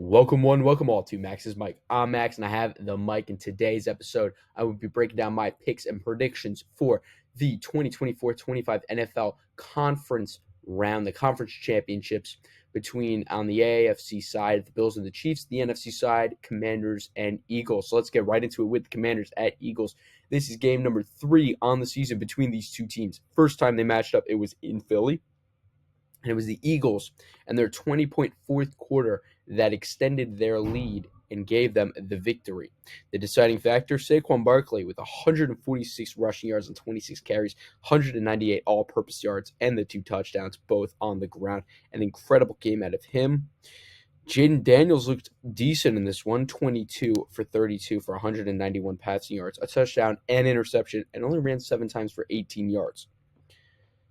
Welcome all to Max's Mic. I'm Max, and I have the mic. In today's episode, I will be breaking down my picks and predictions for the 2024-25 NFL Conference Round, the conference championships between, on the AFC side, the Bills and the Chiefs, the NFC side, Commanders and Eagles. So let's get right into it with the Commanders at Eagles. This is game number 3 on the season between these two teams. First time they matched up, it was in Philly. And it was the Eagles and their 20-point fourth quarter that extended their lead and gave them the victory. The deciding factor, Saquon Barkley with 146 rushing yards and 26 carries, 198 all-purpose yards, and the 2 touchdowns, both on the ground. An incredible game out of him. Jayden Daniels looked decent in this one, 22 for 32 for 191 passing yards, a touchdown and interception, and only ran 7 times for 18 yards.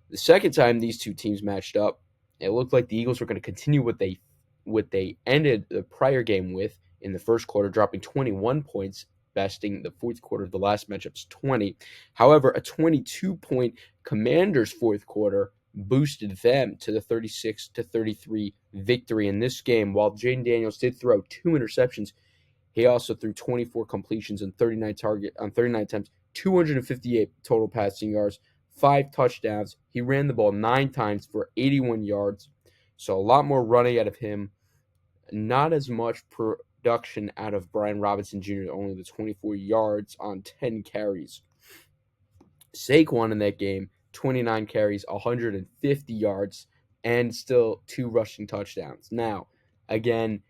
The second time these two teams matched up, it looked like the Eagles were going to continue what they ended the prior game with in the first quarter, dropping 21 points, besting the fourth quarter of the last matchup's 20. However, a 22-point Commanders fourth quarter boosted them to the 36-33 victory in this game. While Jayden Daniels did throw 2 interceptions, he also threw 24 completions on 39 attempts, 258 total passing yards, 5 touchdowns. He ran the ball 9 times for 81 yards. So a lot more running out of him. Not as much production out of Brian Robinson Jr., only the 24 yards on 10 carries. Saquon in that game, 29 carries, 150 yards, and still 2 rushing touchdowns. Now, again,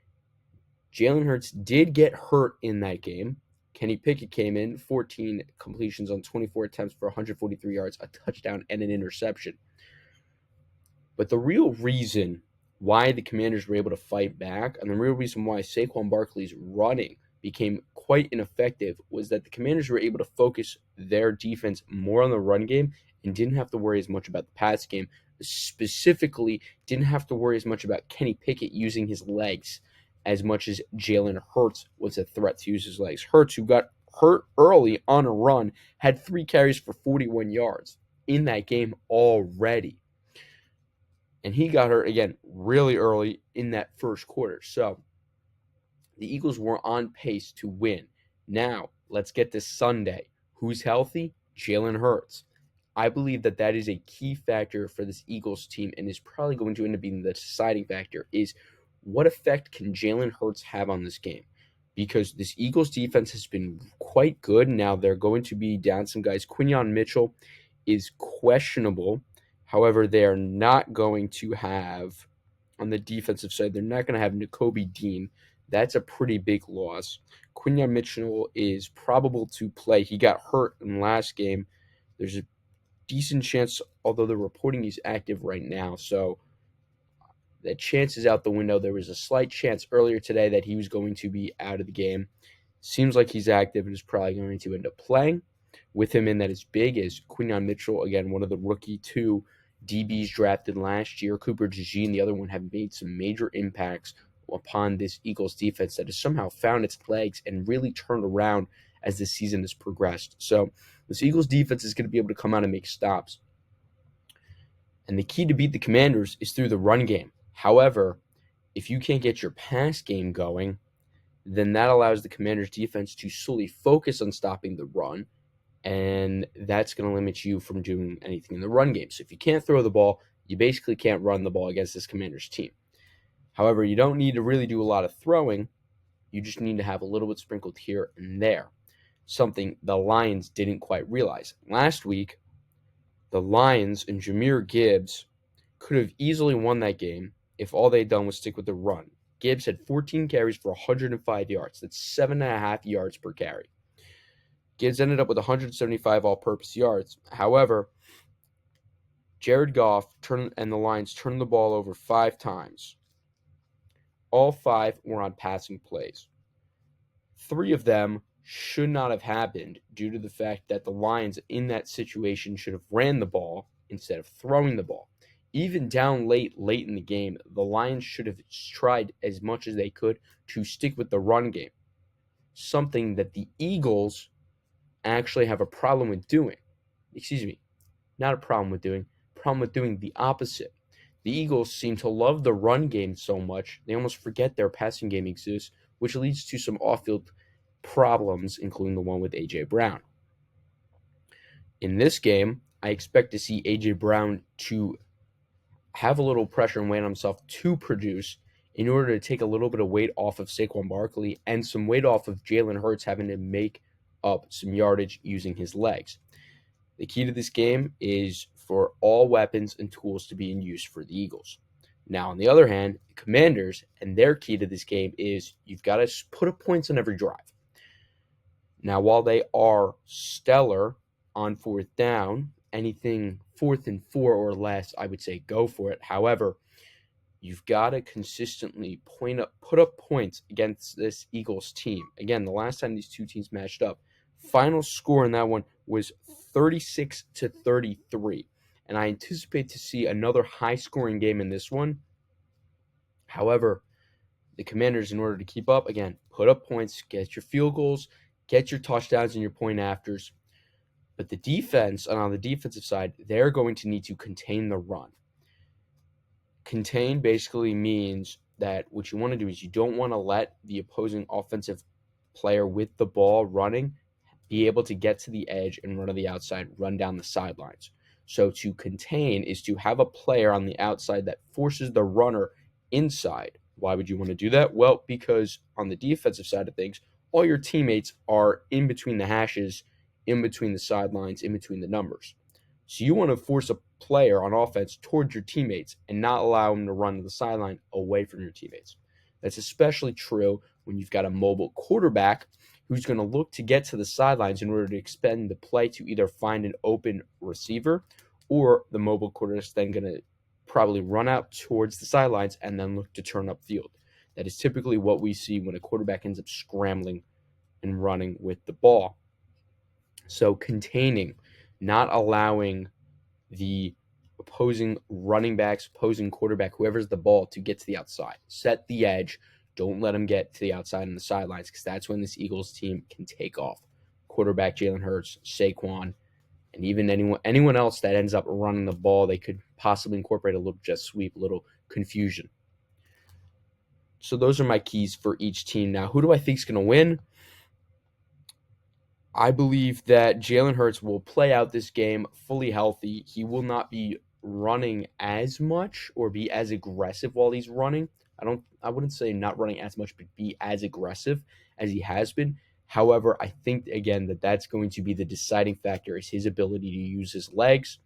Jalen Hurts did get hurt in that game. Kenny Pickett came in, 14 completions on 24 attempts for 143 yards, a touchdown, and an interception. But the real reason why the Commanders were able to fight back, and the real reason why Saquon Barkley's running became quite ineffective, was that the Commanders were able to focus their defense more on the run game and didn't have to worry as much about the pass game. Specifically, didn't have to worry as much about Kenny Pickett using his legs as much as Jalen Hurts was a threat to use his legs. Hurts, who got hurt early on a run, had 3 carries for 41 yards in that game already. And he got hurt, again, really early in that first quarter. So the Eagles were on pace to win. Now, let's get to Sunday. Who's healthy? Jalen Hurts. I believe that is a key factor for this Eagles team and is probably going to end up being the deciding factor, is what effect can Jalen Hurts have on this game? Because this Eagles defense has been quite good. Now they're going to be down some guys. Quinyon Mitchell is questionable. However, they are not going to have, on the defensive side, they're not going to have Nakobe Dean. That's a pretty big loss. Quinyon Mitchell is probable to play. He got hurt in the last game. There's a decent chance, although the reporting he's active right now, so that chance is out the window. There was a slight chance earlier today that he was going to be out of the game. Seems like he's active and is probably going to end up playing. With him in that is big is Quinyon Mitchell, again, one of the rookie 2 DBs drafted last year. Cooper DeJean, the other one, have made some major impacts upon this Eagles defense that has somehow found its legs and really turned around as the season has progressed. So this Eagles defense is going to be able to come out and make stops. And the key to beat the Commanders is through the run game. However, if you can't get your pass game going, then that allows the Commanders' defense to solely focus on stopping the run, and that's going to limit you from doing anything in the run game. So if you can't throw the ball, you basically can't run the ball against this Commanders team. However, you don't need to really do a lot of throwing. You just need to have a little bit sprinkled here and there, something the Lions didn't quite realize. Last week, the Lions and Jahmyr Gibbs could have easily won that game if all they'd done was stick with the run. Gibbs had 14 carries for 105 yards. That's 7.5 yards per carry. Gibbs ended up with 175 all-purpose yards. However, Jared Goff and the Lions turned the ball over 5 times. All 5 were on passing plays. 3 of them should not have happened due to the fact that the Lions in that situation should have ran the ball instead of throwing the ball. Even down late in the game, the Lions should have tried as much as they could to stick with the run game, something that the Eagles actually have a problem with doing. Not a problem with doing the opposite. The Eagles seem to love the run game so much, they almost forget their passing game exists, which leads to some off-field problems, including the one with A.J. Brown. In this game, I expect to see A.J. Brown to have a little pressure and weight on himself to produce in order to take a little bit of weight off of Saquon Barkley and some weight off of Jalen Hurts having to make up some yardage using his legs. The key to this game is for all weapons and tools to be in use for the Eagles. Now, on the other hand, the Commanders and their key to this game is you've got to put up points on every drive. Now, while they are stellar on fourth down, anything 4th and 4 or less, I would say go for it. However, you've got to consistently put up points against this Eagles team. Again, the last time these two teams matched up, final score in that one was 36-33. And I anticipate to see another high-scoring game in this one. However, the Commanders, in order to keep up, again, put up points, get your field goals, get your touchdowns and your point afters. But the defense, and on the defensive side, they're going to need to contain the run. Contain basically means that what you want to do is you don't want to let the opposing offensive player with the ball running be able to get to the edge and run to the outside, run down the sidelines. So to contain is to have a player on the outside that forces the runner inside. Why would you want to do that? Well, because on the defensive side of things, all your teammates are in between the hashes, in between the sidelines, in between the numbers. So you want to force a player on offense towards your teammates and not allow them to run to the sideline away from your teammates. That's especially true when you've got a mobile quarterback who's going to look to get to the sidelines in order to expend the play to either find an open receiver, or the mobile quarterback is then going to probably run out towards the sidelines and then look to turn upfield. That is typically what we see when a quarterback ends up scrambling and running with the ball. So containing, not allowing the opposing running backs, opposing quarterback, whoever's the ball, to get to the outside. Set the edge. Don't let them get to the outside and the sidelines, because that's when this Eagles team can take off. Quarterback Jalen Hurts, Saquon, and even anyone else that ends up running the ball, they could possibly incorporate a little jet sweep, a little confusion. So those are my keys for each team. Now, who do I think is going to win? I believe that Jalen Hurts will play out this game fully healthy. He will not be running as much or be as aggressive while he's running. I wouldn't say not running as much, but be as aggressive as he has been. However, I think, again, that's going to be the deciding factor, is his ability to use his legs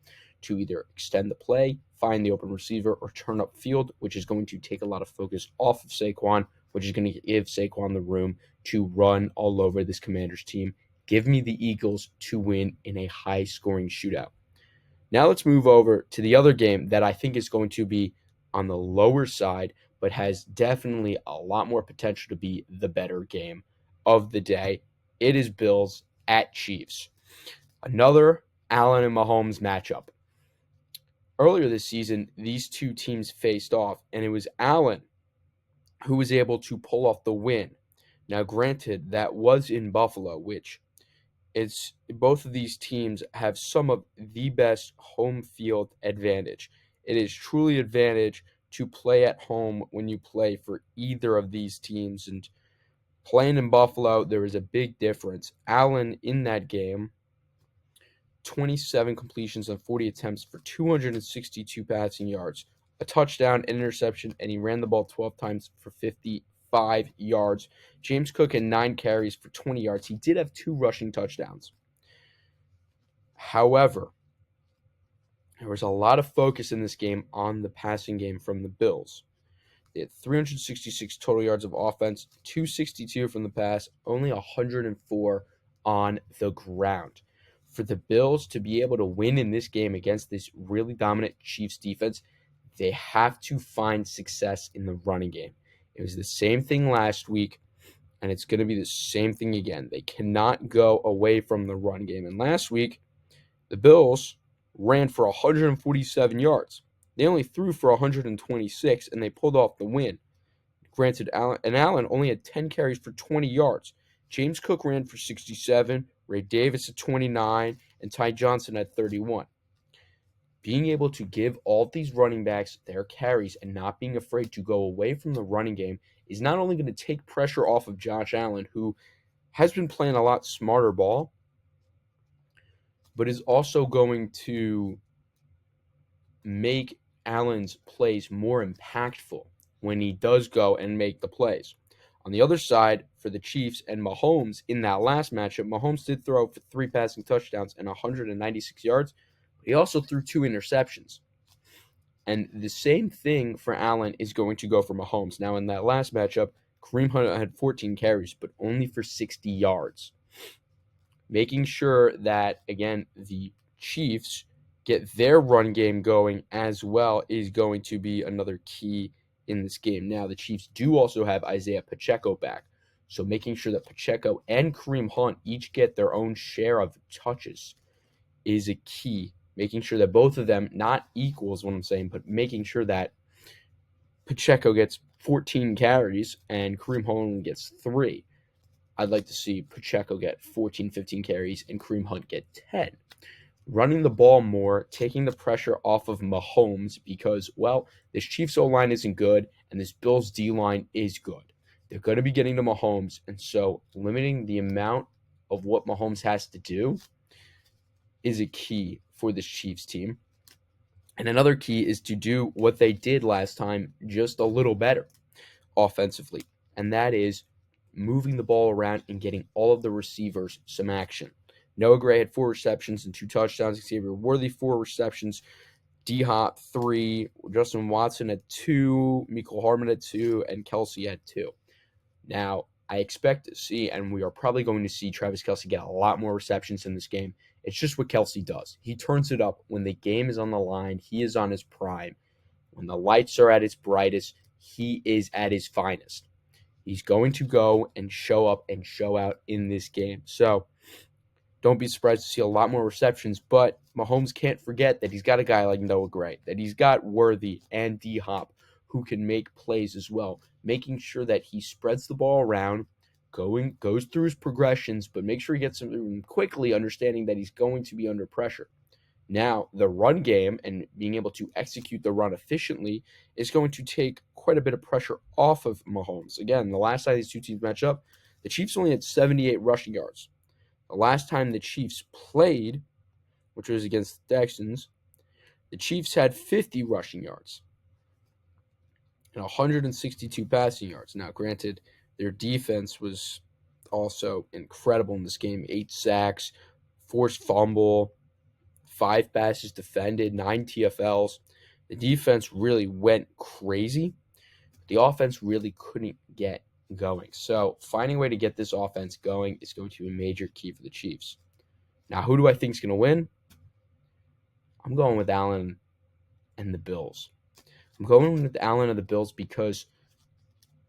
to either extend the play, find the open receiver, or turn upfield, which is going to take a lot of focus off of Saquon, which is going to give Saquon the room to run all over this Commanders team. Give me the Eagles to win in a high-scoring shootout. Now let's move over to the other game that I think is going to be on the lower side, but has definitely a lot more potential to be the better game of the day. It is Bills at Chiefs. Another Allen and Mahomes matchup. Earlier this season, these two teams faced off, and it was Allen who was able to pull off the win. Now, granted, that was in Buffalo, which both of these teams have some of the best home field advantage. It is truly advantage to play at home when you play for either of these teams. And playing in Buffalo, there is a big difference. Allen in that game, 27 completions on 40 attempts for 262 passing yards, a touchdown, an interception, and he ran the ball 12 times for 55 yards. James Cook had 9 carries for 20 yards. He did have 2 rushing touchdowns. However, there was a lot of focus in this game on the passing game from the Bills. They had 366 total yards of offense, 262 from the pass, only 104 on the ground. For the Bills to be able to win in this game against this really dominant Chiefs defense, they have to find success in the running game. It was the same thing last week, and it's going to be the same thing again. They cannot go away from the run game. And last week, the Bills ran for 147 yards. They only threw for 126, and they pulled off the win. Granted, Allen only had 10 carries for 20 yards. James Cook ran for 67, Ray Davis at 29, and Ty Johnson at 31. being able to give all of these running backs their carries and not being afraid to go away from the running game is not only going to take pressure off of Josh Allen, who has been playing a lot smarter ball, but is also going to make Allen's plays more impactful when he does go and make the plays. On the other side, for the Chiefs and Mahomes in that last matchup, Mahomes did throw for 3 passing touchdowns and 196 yards. But he also threw 2 interceptions. And the same thing for Allen is going to go for Mahomes. Now, in that last matchup, Kareem Hunt had 14 carries, but only for 60 yards. Making sure that, again, the Chiefs get their run game going as well is going to be another key in this game. Now, the Chiefs do also have Isaiah Pacheco back. So making sure that Pacheco and Kareem Hunt each get their own share of touches is a key. Making sure that both of them, not equals what I'm saying, but making sure that Pacheco gets 14 carries and Kareem Hunt gets 3. I'd like to see Pacheco get 14, 15 carries and Kareem Hunt get 10. Running the ball more, taking the pressure off of Mahomes because, well, this Chiefs O-line isn't good and this Bills D-line is good. They're going to be getting to Mahomes, and so limiting the amount of what Mahomes has to do is a key for this Chiefs team. And another key is to do what they did last time just a little better offensively, and that is moving the ball around and getting all of the receivers some action. Noah Gray had 4 receptions and 2 touchdowns. Xavier Worthy, 4 receptions. D-Hop, 3. Justin Watson had 2. Mecole Hardman had 2. And Kelce had 2. Now, I expect to see, and we are probably going to see Travis Kelce get a lot more receptions in this game. It's just what Kelce does. He turns it up when the game is on the line. He is on his prime. When the lights are at its brightest, he is at his finest. He's going to go and show up and show out in this game. So don't be surprised to see a lot more receptions, but Mahomes can't forget that he's got a guy like Noah Gray, that he's got Worthy and D-Hop who can make plays as well, making sure that he spreads the ball around, goes through his progressions, but make sure he gets them quickly, understanding that he's going to be under pressure. Now, the run game and being able to execute the run efficiently is going to take quite a bit of pressure off of Mahomes. Again, the last time these two teams match up, the Chiefs only had 78 rushing yards. The last time the Chiefs played, which was against the Texans, the Chiefs had 50 rushing yards and 162 passing yards. Now, granted, their defense was also incredible in this game. 8 sacks, forced fumble, 5 passes defended, 9 TFLs. The defense really went crazy. The offense really couldn't get going. So finding a way to get this offense going is going to be a major key for the Chiefs. Now, who do I think is going to win? I'm going with Allen and the Bills. I'm going with Allen and the Bills because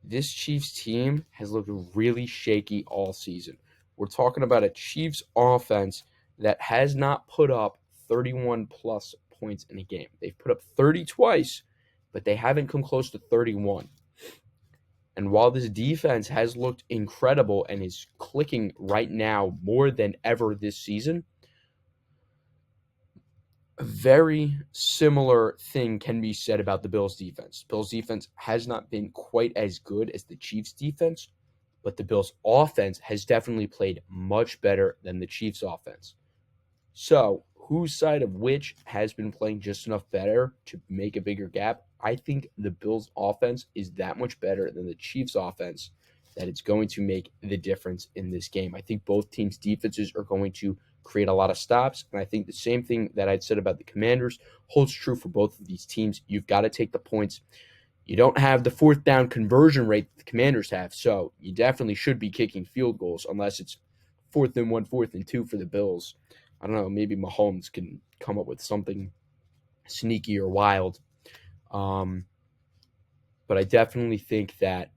this Chiefs team has looked really shaky all season. We're talking about a Chiefs offense that has not put up 31-plus points in a game. They've put up 30 twice, but they haven't come close to 31. And while this defense has looked incredible and is clicking right now more than ever this season, a very similar thing can be said about the Bills' defense. Bills' defense has not been quite as good as the Chiefs' defense, but the Bills' offense has definitely played much better than the Chiefs' offense. So, whose side of which has been playing just enough better to make a bigger gap? I think the Bills' offense is that much better than the Chiefs' offense that it's going to make the difference in this game. I think both teams' defenses are going to create a lot of stops, and I think the same thing that I'd said about the Commanders holds true for both of these teams. You've got to take the points. You don't have the 4th down conversion rate that the Commanders have, so you definitely should be kicking field goals unless it's 4th and 1, 4th and 2 for the Bills. I don't know, maybe Mahomes can come up with something sneaky or wild. But I definitely think that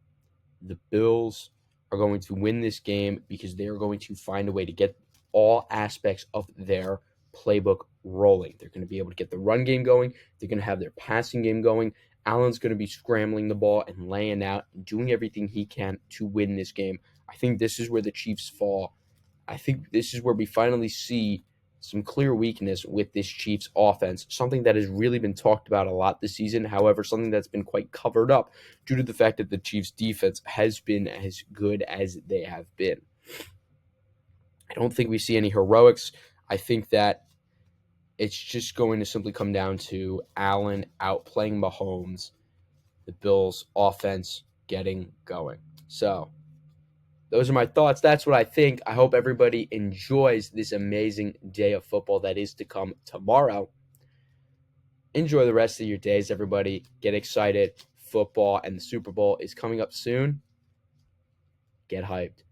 the Bills are going to win this game because they are going to find a way to get all aspects of their playbook rolling. They're going to be able to get the run game going. They're going to have their passing game going. Allen's going to be scrambling the ball and laying out and doing everything he can to win this game. I think this is where the Chiefs fall. I think this is where we finally see some clear weakness with this Chiefs offense, something that has really been talked about a lot this season. However, something that's been quite covered up due to the fact that the Chiefs defense has been as good as they have been. I don't think we see any heroics. I think that it's just going to simply come down to Allen outplaying Mahomes, the Bills' offense getting going. So those are my thoughts. That's what I think. I hope everybody enjoys this amazing day of football that is to come tomorrow. Enjoy the rest of your days, everybody. Get excited. Football and the Super Bowl is coming up soon. Get hyped.